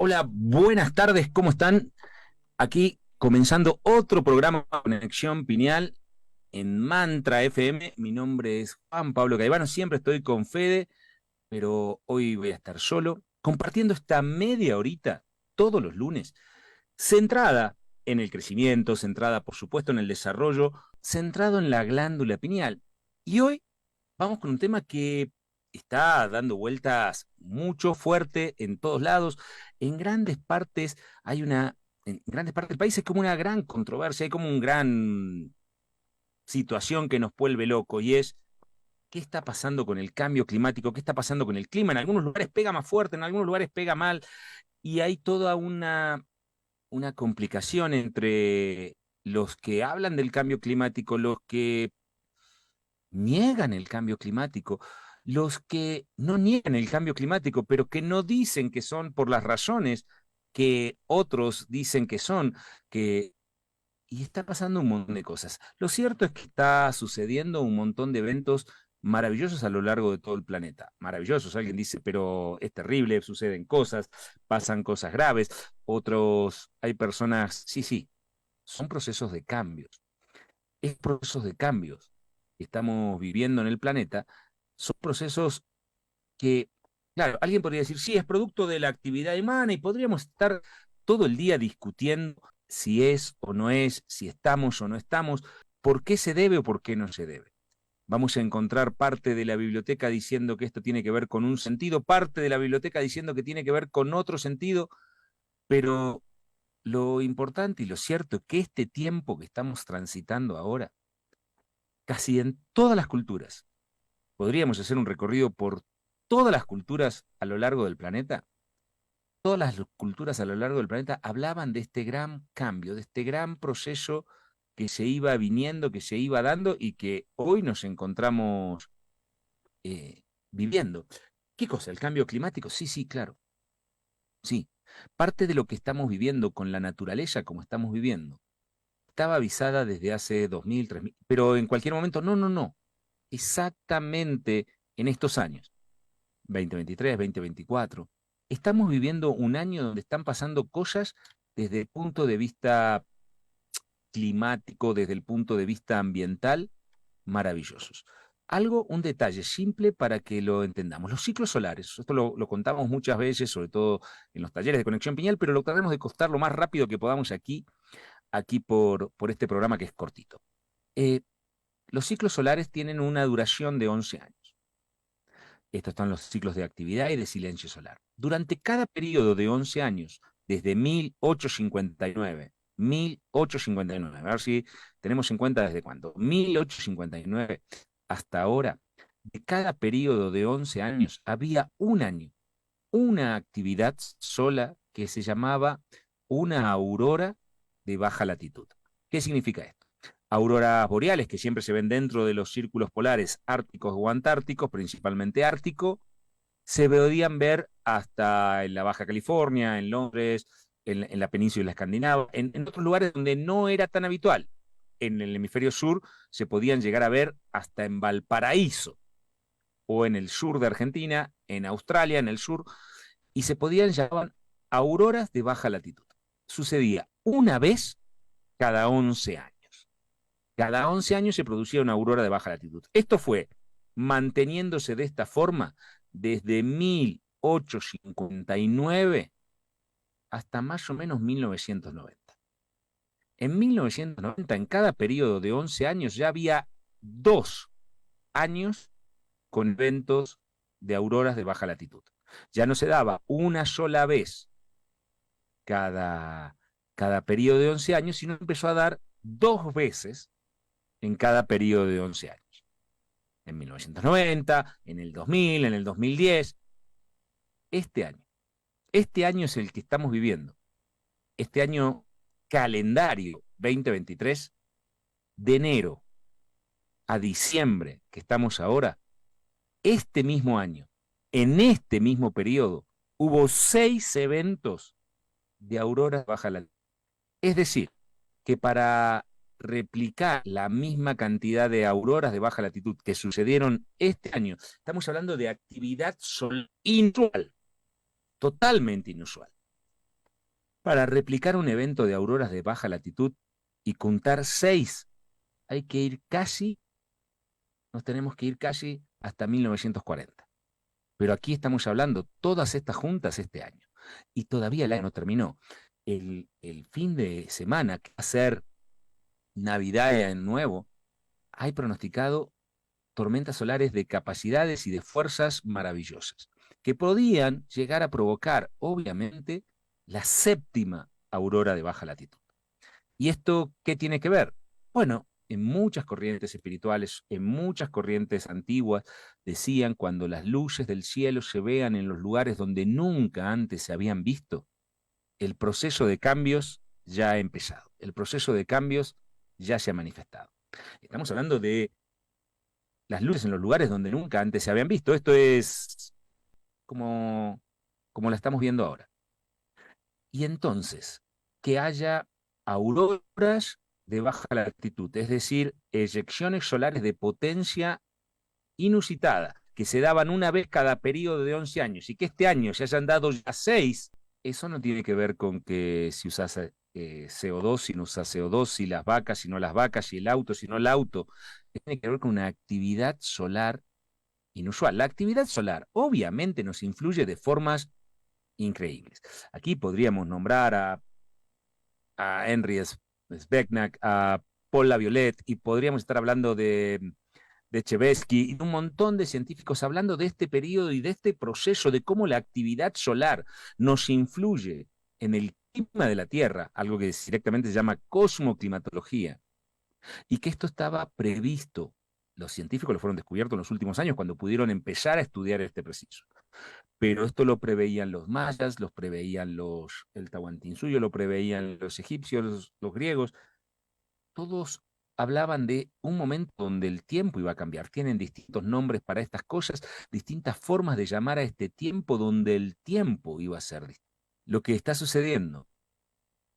Hola, buenas tardes, ¿cómo están? Aquí comenzando otro programa de Conexión Pineal en Mantra FM. Mi nombre es Juan Pablo Caivano, siempre estoy con Fede, pero hoy voy a estar solo, compartiendo esta media horita todos los lunes, centrada en el crecimiento, centrada por supuesto en el desarrollo, centrado en la glándula pineal. Y hoy vamos con un tema que está dando vueltas mucho fuerte en todos lados. En grandes partes en grandes partes del país es como una gran controversia, hay como una gran situación que nos vuelve loco y es qué está pasando con el cambio climático, qué está pasando con el clima. En algunos lugares pega más fuerte, en algunos lugares pega mal y hay toda una complicación entre los que hablan del cambio climático, los que niegan el cambio climático, los que no niegan el cambio climático, pero que no dicen que son por las razones que otros dicen que son, que y está pasando un montón de cosas. Lo cierto es que está sucediendo un montón de eventos maravillosos a lo largo de todo el planeta. Maravillosos, alguien dice, pero es terrible, suceden cosas, pasan cosas graves. Otros, hay personas, sí, sí, son procesos de cambios. Es procesos de cambios que estamos viviendo en el planeta, son procesos que, claro, alguien podría decir, sí, es producto de la actividad humana y podríamos estar todo el día discutiendo si es o no es, si estamos o no estamos, por qué se debe o por qué no se debe. Vamos a encontrar parte de la biblioteca diciendo que esto tiene que ver con un sentido, parte de la biblioteca diciendo que tiene que ver con otro sentido, pero lo importante y lo cierto es que este tiempo que estamos transitando ahora, casi en todas las culturas, podríamos hacer un recorrido por todas las culturas a lo largo del planeta. Todas las culturas a lo largo del planeta hablaban de este gran cambio, de este gran proceso que se iba viniendo, que se iba dando y que hoy nos encontramos viviendo. ¿Qué cosa? ¿El cambio climático? Sí, sí, claro. Sí. Parte de lo que estamos viviendo con la naturaleza como estamos viviendo estaba avisada desde hace 2000, 3000, pero en cualquier momento, no, no, no. Exactamente en estos años. 2023, 2024. Estamos viviendo un año donde están pasando cosas desde el punto de vista climático, desde el punto de vista ambiental, maravillosos. Algo, un detalle simple para que lo entendamos. Los ciclos solares, esto lo contamos muchas veces, sobre todo en los talleres de Conexión Piñal, pero lo trataremos de costar lo más rápido que podamos aquí por este programa que es cortito. Eh, los ciclos solares tienen una duración de 11 años. Estos están los ciclos de actividad y de silencio solar. Durante cada periodo de 11 años, desde 1859, a ver si tenemos en cuenta desde cuándo, 1859 hasta ahora, de cada periodo de 11 años había un año, una actividad sola que se llamaba una aurora de baja latitud. ¿Qué significa esto? Auroras boreales que siempre se ven dentro de los círculos polares árticos o antárticos, principalmente ártico, se podían ver hasta en la Baja California, en Londres, en la península escandinava, en otros lugares donde no era tan habitual. En el hemisferio sur se podían llegar a ver hasta en Valparaíso o en el sur de Argentina, en Australia, en el sur, y se podían llamar auroras de baja latitud. Sucedía una vez cada 11 años. Cada 11 años se producía una aurora de baja latitud. Esto fue manteniéndose de esta forma desde 1859 hasta más o menos 1990. En 1990, en cada periodo de 11 años, ya había 2 años con eventos de auroras de baja latitud. Ya no se daba una sola vez cada, cada periodo de 11 años, sino empezó a dar 2 veces en cada periodo de 11 años. En 1990, en el 2000, en el 2010. Este año, este año es el que estamos viviendo. Este año calendario 2023, de enero a diciembre, que estamos ahora, este mismo año, en este mismo periodo, hubo 6 eventos de aurora baja latitud. Es decir, que para replicar la misma cantidad de auroras de baja latitud que sucedieron este año, estamos hablando de actividad solar inusual, totalmente inusual. Para replicar un evento de auroras de baja latitud y contar 6, hay que ir casi, nos tenemos que ir casi hasta 1940. Pero aquí estamos hablando todas estas juntas este año. Y todavía el año no terminó. El fin de semana, que va a ser Navidad y Año Nuevo, hay pronosticado tormentas solares de capacidades y de fuerzas maravillosas, que podían llegar a provocar, obviamente, la séptima aurora de baja latitud. ¿Y esto qué tiene que ver? Bueno, en muchas corrientes espirituales, en muchas corrientes antiguas, decían cuando las luces del cielo se vean en los lugares donde nunca antes se habían visto, el proceso de cambios ya ha empezado, el proceso de cambios ya se ha manifestado. Estamos hablando de las luces en los lugares donde nunca antes se habían visto. Esto es como, como la estamos viendo ahora. Y entonces, que haya auroras de baja latitud, es decir, eyecciones solares de potencia inusitada, que se daban una vez cada periodo de 11 años, y que este año se hayan dado ya 6, eso no tiene que ver con que si usas CO2, si no usas CO2, si las vacas, si no las vacas, si el auto, si no el auto. Tiene que ver con una actividad solar inusual. La actividad solar obviamente nos influye de formas increíbles. Aquí podríamos nombrar a Henry Speknak, a Paul Laviolette, y podríamos estar hablando de Chebysky y de un montón de científicos hablando de este periodo y de este proceso, de cómo la actividad solar nos influye en el clima de la Tierra, algo que directamente se llama cosmoclimatología, y que esto estaba previsto. Los científicos lo fueron descubiertos en los últimos años cuando pudieron empezar a estudiar este proceso. Pero esto lo preveían los mayas, los preveían el Tahuantinsuyo, lo preveían los egipcios, los griegos. Todos hablaban de un momento donde el tiempo iba a cambiar. Tienen distintos nombres para estas cosas, distintas formas de llamar a este tiempo donde el tiempo iba a ser distinto. Lo que está sucediendo,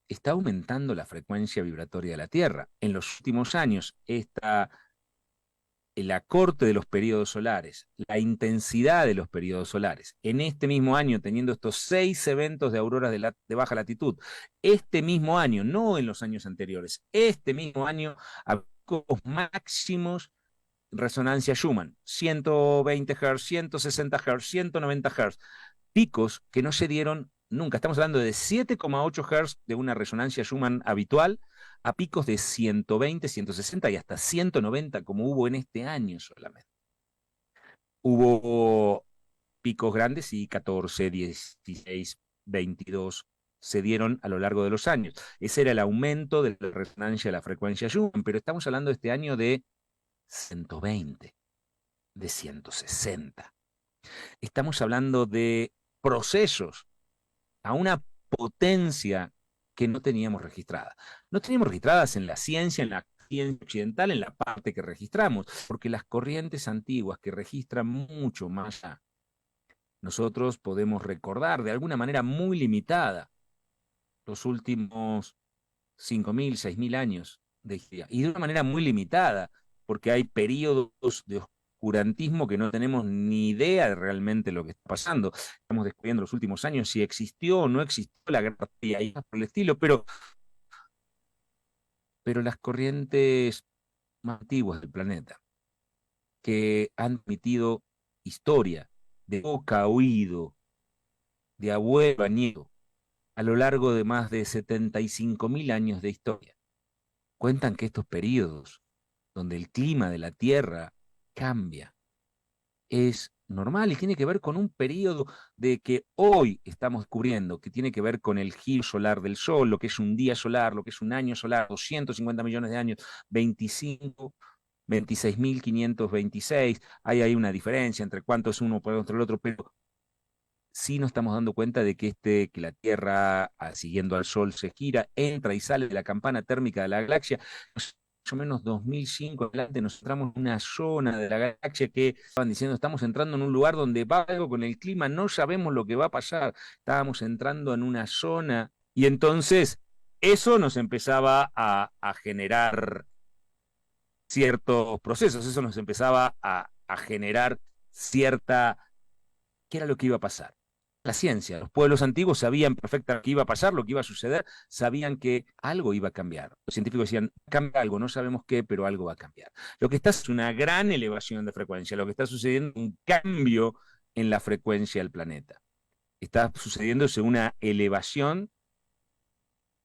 está aumentando la frecuencia vibratoria de la Tierra. En los últimos años, el acorte de los periodos solares, la intensidad de los periodos solares, en este mismo año teniendo estos 6 eventos de auroras de baja latitud, este mismo año, no en los años anteriores, este mismo año, a picos máximos resonancia Schumann, 120 Hz, 160 Hz, 190 Hz, picos que no se dieron nunca. Estamos hablando de 7,8 Hz de una resonancia Schumann habitual a picos de 120, 160 y hasta 190 como hubo en este año solamente. Hubo picos grandes y 14, 16, 22 se dieron a lo largo de los años. Ese era el aumento de la resonancia de la frecuencia Schumann, pero estamos hablando de este año de 120, de 160. Estamos hablando de procesos a una potencia que no teníamos registrada. No teníamos registradas en la ciencia occidental, en la parte que registramos, porque las corrientes antiguas que registran mucho más allá, nosotros podemos recordar de alguna manera muy limitada los últimos 5.000, 6.000 años de historia, y de una manera muy limitada, porque hay periodos de oscurantismo que no tenemos ni idea de realmente lo que está pasando. Estamos descubriendo en los últimos años si existió o no existió la Guerra Fría y por el estilo, pero las corrientes más antiguas del planeta, que han emitido historia de boca a oído, de abuelo a nieto, a lo largo de más de 75.000 años de historia, cuentan que estos periodos donde el clima de la Tierra cambia es normal y tiene que ver con un periodo de que hoy estamos descubriendo, que tiene que ver con el giro solar del Sol, lo que es un día solar, lo que es un año solar, 250 millones de años, 25, 26.526, hay una diferencia entre cuánto es uno por el otro, pero sí nos estamos dando cuenta de que la Tierra, siguiendo al Sol, se gira, entra y sale de la campana térmica de la galaxia. Más o menos 2005 adelante nos entramos en una zona de la galaxia que estaban diciendo, estamos entrando en un lugar donde va algo con el clima, no sabemos lo que va a pasar. Estábamos entrando en una zona y entonces eso nos empezaba a generar ciertos procesos, eso nos empezaba a generar cierta... ¿Qué era lo que iba a pasar? la ciencia. Los pueblos antiguos sabían perfectamente qué iba a pasar, lo que iba a suceder, sabían que algo iba a cambiar. Los científicos decían, cambia algo, no sabemos qué, pero algo va a cambiar. Lo que está es una gran elevación de frecuencia, lo que está sucediendo es un cambio en la frecuencia del planeta. Está sucediéndose una elevación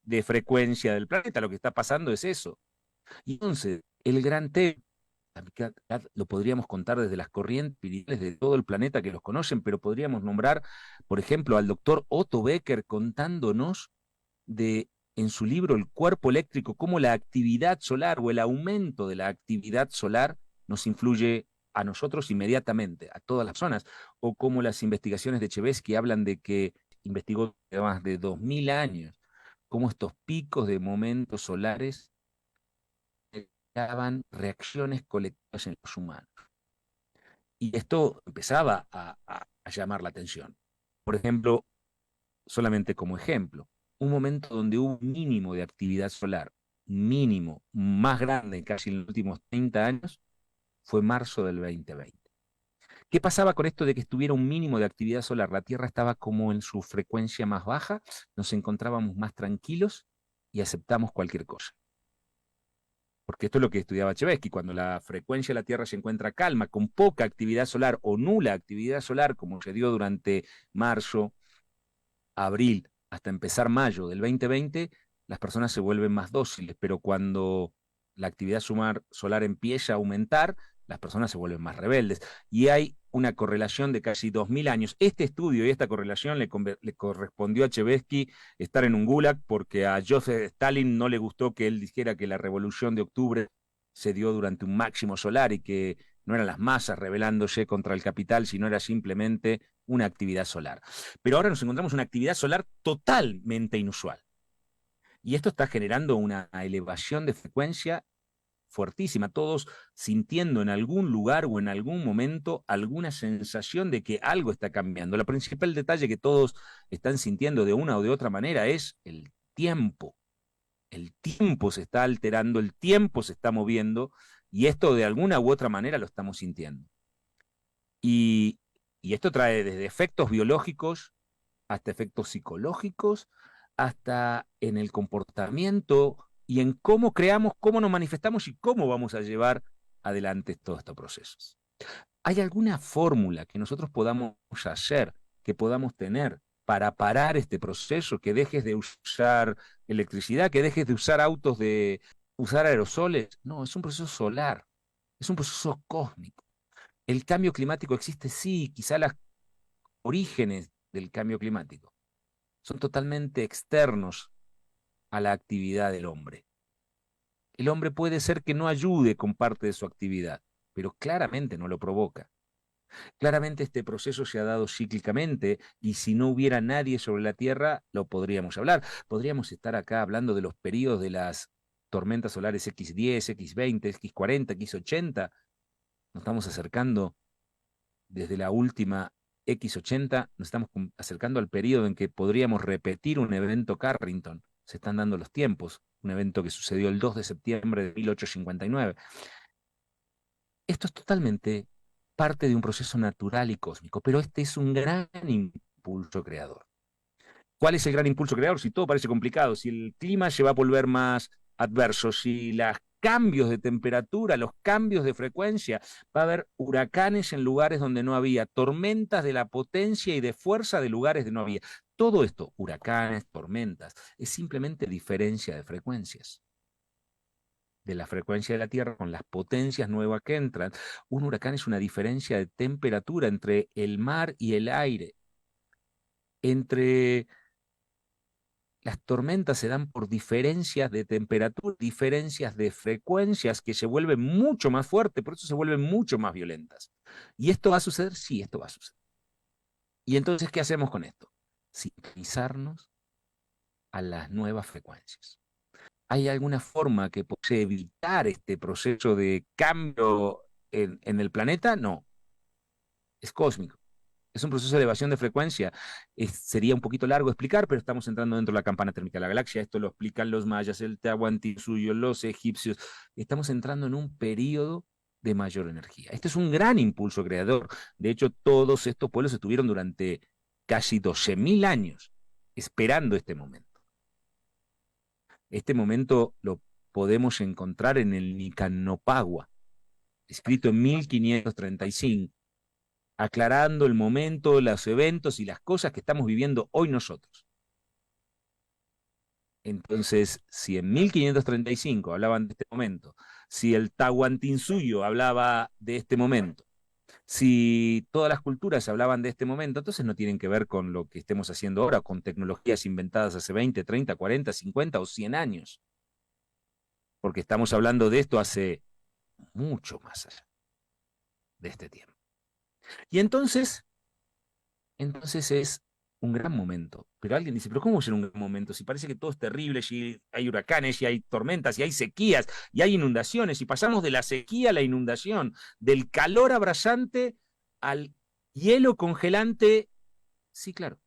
de frecuencia del planeta, lo que está pasando es eso. Y entonces, el gran tema lo podríamos contar desde las corrientes espirituales de todo el planeta que los conocen, pero podríamos nombrar, por ejemplo, al doctor Otto Becker contándonos de, en su libro El cuerpo eléctrico, cómo la actividad solar o el aumento de la actividad solar nos influye a nosotros inmediatamente, a todas las zonas, o como las investigaciones de Chebesky hablan de que investigó más de 2000 años, cómo estos picos de momentos solares daban reacciones colectivas en los humanos. Y esto empezaba a llamar la atención. Por ejemplo, solamente como ejemplo, un momento donde hubo un mínimo de actividad solar, mínimo, más grande casi en los últimos 30 años, fue marzo del 2020. ¿Qué pasaba con esto de que estuviera un mínimo de actividad solar? La Tierra estaba como en su frecuencia más baja, nos encontrábamos más tranquilos y aceptamos cualquier cosa. Porque esto es lo que estudiaba Chebesky, cuando la frecuencia de la Tierra se encuentra calma, con poca actividad solar o nula actividad solar, como se dio durante marzo, abril, hasta empezar mayo del 2020, las personas se vuelven más dóciles, pero cuando la actividad solar empieza a aumentar, las personas se vuelven más rebeldes. Y hay una correlación de casi 2000 años. Este estudio y esta correlación le correspondió a Chebesky estar en un gulag porque a Joseph Stalin no le gustó que él dijera que la revolución de octubre se dio durante un máximo solar y que no eran las masas rebelándose contra el capital, sino era simplemente una actividad solar. Pero ahora nos encontramos una actividad solar totalmente inusual. Y esto está generando una elevación de frecuencia fuertísima, todos sintiendo en algún lugar o en algún momento alguna sensación de que algo está cambiando. El principal detalle que todos están sintiendo de una o de otra manera es el tiempo. El tiempo se está alterando, el tiempo se está moviendo y esto de alguna u otra manera lo estamos sintiendo. Y, y esto trae desde efectos biológicos hasta efectos psicológicos, hasta en el comportamiento y en cómo creamos, cómo nos manifestamos y cómo vamos a llevar adelante todos estos procesos. ¿Hay alguna fórmula que nosotros podamos hacer, que podamos tener para parar este proceso, que dejes de usar electricidad, que dejes de usar autos, de usar aerosoles? No, es un proceso solar, es un proceso cósmico. El cambio climático existe, sí, quizá los orígenes del cambio climático son totalmente externos a la actividad del hombre. El hombre puede ser que no ayude con parte de su actividad, pero claramente no lo provoca. Claramente este proceso se ha dado cíclicamente y si no hubiera nadie sobre la Tierra, lo podríamos hablar. Podríamos estar acá hablando de los periodos de las tormentas solares X10, X20, X40, X80. Nos estamos acercando desde la última X80, nos estamos acercando al periodo en que podríamos repetir un evento Carrington. Se están dando los tiempos, un evento que sucedió el 2 de septiembre de 1859. Esto es totalmente parte de un proceso natural y cósmico, pero este es un gran impulso creador. ¿Cuál es el gran impulso creador? Si todo parece complicado, si el clima se va a volver más adverso, si los cambios de temperatura, los cambios de frecuencia, va a haber huracanes en lugares donde no había, tormentas de la potencia y de fuerza de lugares donde no había. Todo esto, huracanes, tormentas, es simplemente diferencia de frecuencias. De la frecuencia de la Tierra con las potencias nuevas que entran. Un huracán es una diferencia de temperatura entre el mar y el aire. Entre las tormentas se dan por diferencias de temperatura, diferencias de frecuencias que se vuelven mucho más fuertes, por eso se vuelven mucho más violentas. ¿Y esto va a suceder? Sí, esto va a suceder. ¿Y entonces qué hacemos con esto? Sintonizarnos a las nuevas frecuencias. ¿Hay alguna forma que puede evitar este proceso de cambio en el planeta? No, es cósmico. Es un proceso de elevación de frecuencia. Sería un poquito largo explicar, pero estamos entrando dentro de la campana térmica de la galaxia. Esto lo explican los mayas, el Tahuantinsuyo, los egipcios. Estamos entrando en un periodo de mayor energía. Este es un gran impulso creador. De hecho, todos estos pueblos estuvieron durante casi 12.000 años esperando este momento. Este momento lo podemos encontrar en el Nicanopagua, escrito en 1535, aclarando el momento, los eventos y las cosas que estamos viviendo hoy nosotros. Entonces, si en 1535 hablaban de este momento, si el Tahuantinsuyo hablaba de este momento, si todas las culturas hablaban de este momento, entonces no tienen que ver con lo que estemos haciendo ahora, con tecnologías inventadas hace 20, 30, 40, 50 o 100 años, porque estamos hablando de esto hace mucho más allá de este tiempo. Y entonces es un gran momento. Pero alguien dice, pero ¿cómo es un gran momento? Si parece que todo es terrible, si hay huracanes, y hay tormentas, y hay sequías, y hay inundaciones, y pasamos de la sequía a la inundación, del calor abrasante al hielo congelante. Sí, claro,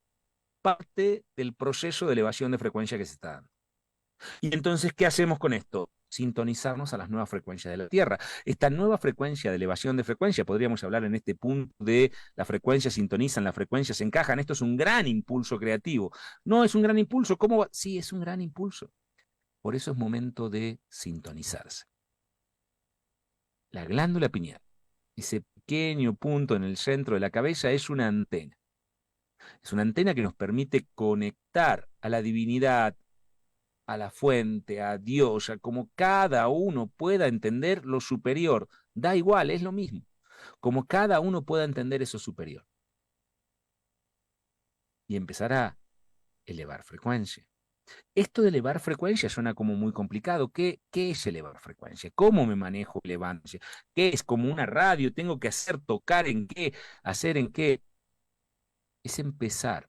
parte del proceso de elevación de frecuencia que se está dando. Y entonces, ¿qué hacemos con esto? Sintonizarnos a las nuevas frecuencias de la Tierra. Esta nueva frecuencia de elevación de frecuencia, podríamos hablar en este punto de las frecuencias sintonizan, las frecuencias encajan. Esto es un gran impulso creativo. No es un gran impulso. ¿Cómo va? Sí, es un gran impulso. Por eso es momento de sintonizarse. La glándula pineal, ese pequeño punto en el centro de la cabeza, es una antena. Es una antena que nos permite conectar a la divinidad, a la fuente, a Dios, a como cada uno pueda entender lo superior. Da igual, es lo mismo. Como cada uno pueda entender eso superior. Y empezar a elevar frecuencia. Esto de elevar frecuencia suena como muy complicado. ¿Qué es elevar frecuencia? ¿Cómo me manejo elevancia? ¿Qué es como una radio? ¿Tengo que hacer tocar en qué? ¿Hacer en qué? Es empezar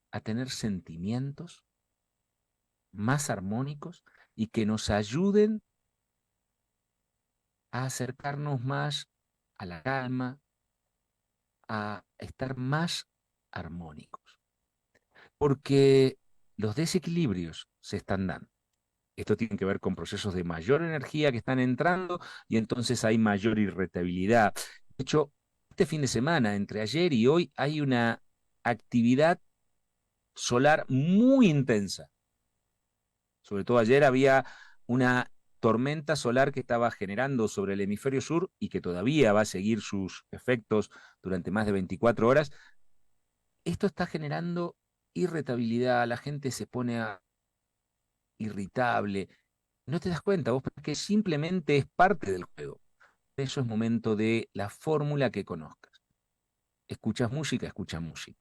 a tener sentimientos más armónicos y que nos ayuden a acercarnos más a la calma, a estar más armónicos. Porque los desequilibrios se están dando. Esto tiene que ver con procesos de mayor energía que están entrando y entonces hay mayor irritabilidad. De hecho, este fin de semana, entre ayer y hoy, hay una actividad solar muy intensa. Sobre todo ayer había una tormenta solar que estaba generando sobre el hemisferio sur y que todavía va a seguir sus efectos durante más de 24 horas. Esto está generando irritabilidad, la gente se pone irritable. No te das cuenta, vos pensás que simplemente es parte del juego. Eso es momento de la fórmula que conozcas. Escuchas música, escucha música.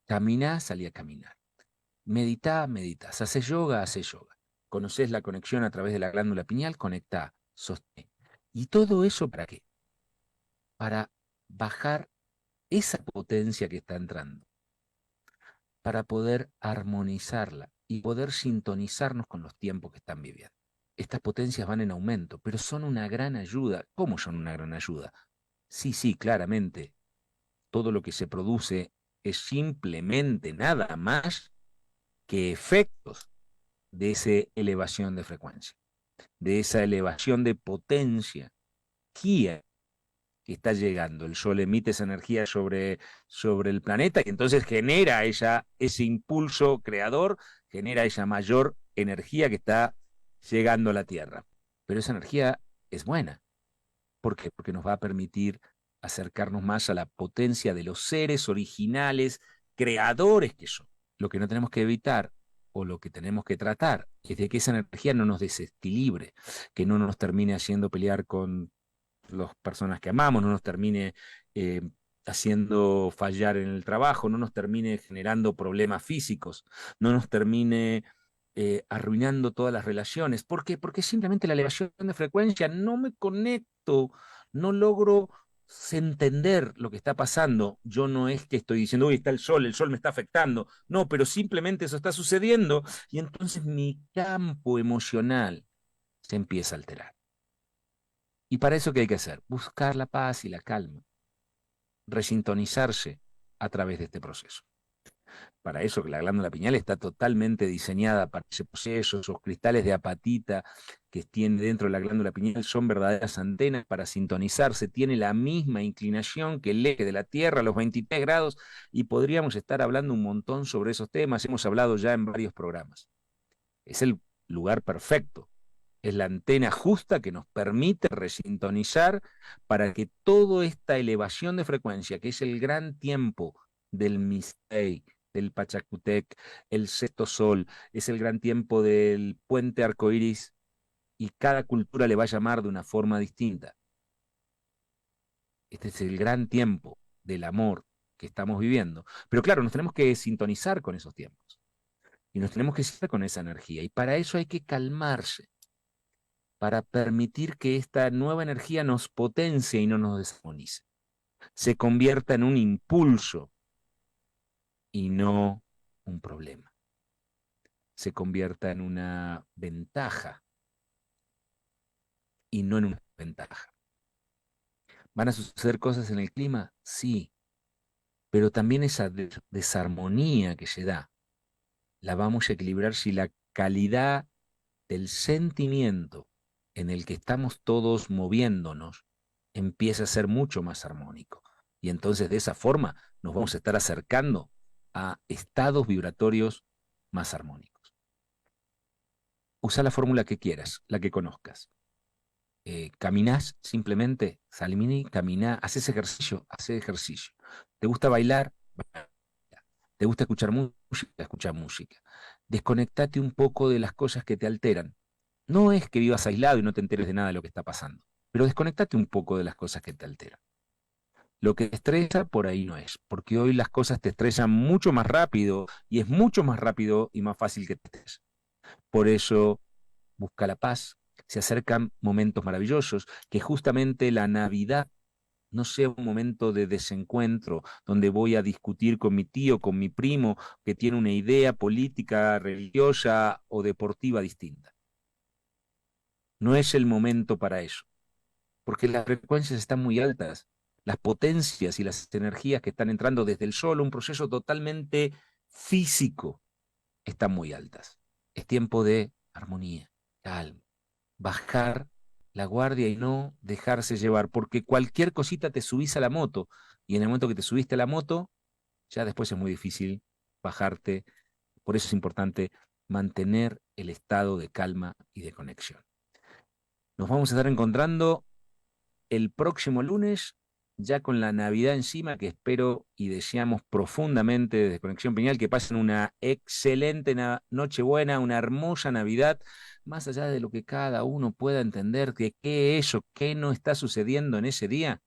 Caminás, salí a caminar. Meditá, meditas. Haces yoga, haces yoga. Conoces la conexión a través de la glándula pineal, conectá, sostén. ¿Y todo eso para qué? Para bajar esa potencia que está entrando, para poder armonizarla y poder sintonizarnos con los tiempos que están viviendo. Estas potencias van en aumento, pero son una gran ayuda. ¿Cómo son una gran ayuda? Sí, claramente. Todo lo que se produce es simplemente nada más que efectos de esa elevación de frecuencia, de esa elevación de potencia, energía que está llegando. El Sol emite esa energía sobre el planeta y entonces genera ese impulso creador, genera esa mayor energía que está llegando a la Tierra. Pero esa energía es buena. ¿Por qué? Porque nos va a permitir acercarnos más a la potencia de los seres originales, creadores que son. Lo que no tenemos que evitar o lo que tenemos que tratar es de que esa energía no nos desequilibre, que no nos termine haciendo pelear con las personas que amamos, no nos termine eh, haciendo fallar en el trabajo, no nos termine generando problemas físicos, no nos termine arruinando todas las relaciones. ¿Por qué? Porque simplemente la elevación de frecuencia no me conecto, no logro entender lo que está pasando. Yo no es que estoy diciendo, uy, está el sol me está afectando. No, pero simplemente eso está sucediendo y entonces mi campo emocional se empieza a alterar. ¿Y para eso qué hay que hacer? Buscar la paz y la calma, resintonizarse a través de este proceso. Para eso que la glándula pineal está totalmente diseñada para ese proceso. Esos cristales de apatita que tiene dentro de la glándula pineal son verdaderas antenas para sintonizarse. Tiene la misma inclinación que el eje de la Tierra, los 23 grados, y podríamos estar hablando un montón sobre esos temas. Hemos hablado ya en varios programas. Es el lugar perfecto. Es la antena justa que nos permite resintonizar para que toda esta elevación de frecuencia, que es el gran tiempo del Mistey, del Pachacutec, el sexto sol, es el gran tiempo del puente arcoíris, y cada cultura le va a llamar de una forma distinta. Este es el gran tiempo del amor que estamos viviendo. Pero claro, nos tenemos que sintonizar con esos tiempos y nos tenemos que sintonizar con esa energía, y para eso hay que calmarse, para permitir que esta nueva energía nos potencie y no nos desarmonice, se convierta en un impulso y no un problema, se convierta en una ventaja y no en una ventaja. ¿Van a suceder cosas en el clima? Sí, pero también esa desarmonía que se da, la vamos a equilibrar si la calidad del sentimiento en el que estamos todos moviéndonos empieza a ser mucho más armónico. Y entonces de esa forma nos vamos a estar acercando a estados vibratorios más armónicos. Usa la fórmula que quieras, la que conozcas. Caminás simplemente, saliminí, caminá, haces ejercicio, haces ejercicio. ¿Te gusta bailar? Baila. ¿Te gusta escuchar música? Escucha música. Desconectate un poco de las cosas que te alteran. No es que vivas aislado y no te enteres de nada de lo que está pasando, pero desconectate un poco de las cosas que te alteran. Lo que te estresa por ahí no es, porque hoy las cosas te estresan mucho más rápido y es mucho más rápido y más fácil que te estés. Por eso busca la paz, se acercan momentos maravillosos, que justamente la Navidad no sea un momento de desencuentro donde voy a discutir con mi tío, con mi primo, que tiene una idea política, religiosa o deportiva distinta. No es el momento para eso, porque las frecuencias están muy altas, las potencias y las energías que están entrando desde el sol, un proceso totalmente físico, están muy altas. Es tiempo de armonía, calma, bajar la guardia y no dejarse llevar, porque cualquier cosita te subís a la moto, y en el momento que te subiste a la moto, ya después es muy difícil bajarte. Por eso es importante mantener el estado de calma y de conexión. Nos vamos a estar encontrando el próximo lunes, ya con la Navidad encima, que espero y deseamos profundamente desde Conexión Pineal que pasen una excelente Nochebuena, una hermosa Navidad, más allá de lo que cada uno pueda entender de qué es o qué no está sucediendo en ese día.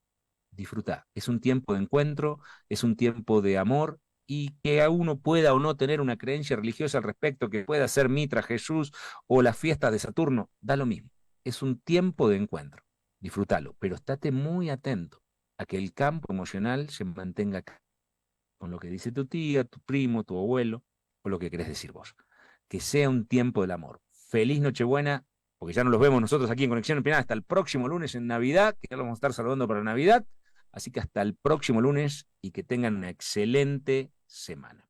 Disfruta. Es un tiempo de encuentro, es un tiempo de amor, y que a uno pueda o no tener una creencia religiosa al respecto, que pueda ser Mitra, Jesús o las fiestas de Saturno, da lo mismo. Es un tiempo de encuentro. Disfrútalo, pero estate muy atento a que el campo emocional se mantenga acá, con lo que dice tu tía, tu primo, tu abuelo, o lo que querés decir vos. Que sea un tiempo del amor. Feliz Nochebuena, porque ya no los vemos nosotros aquí en Conexión Empinada hasta el próximo lunes en Navidad, que ya lo vamos a estar saludando para Navidad. Así que hasta el próximo lunes y que tengan una excelente semana.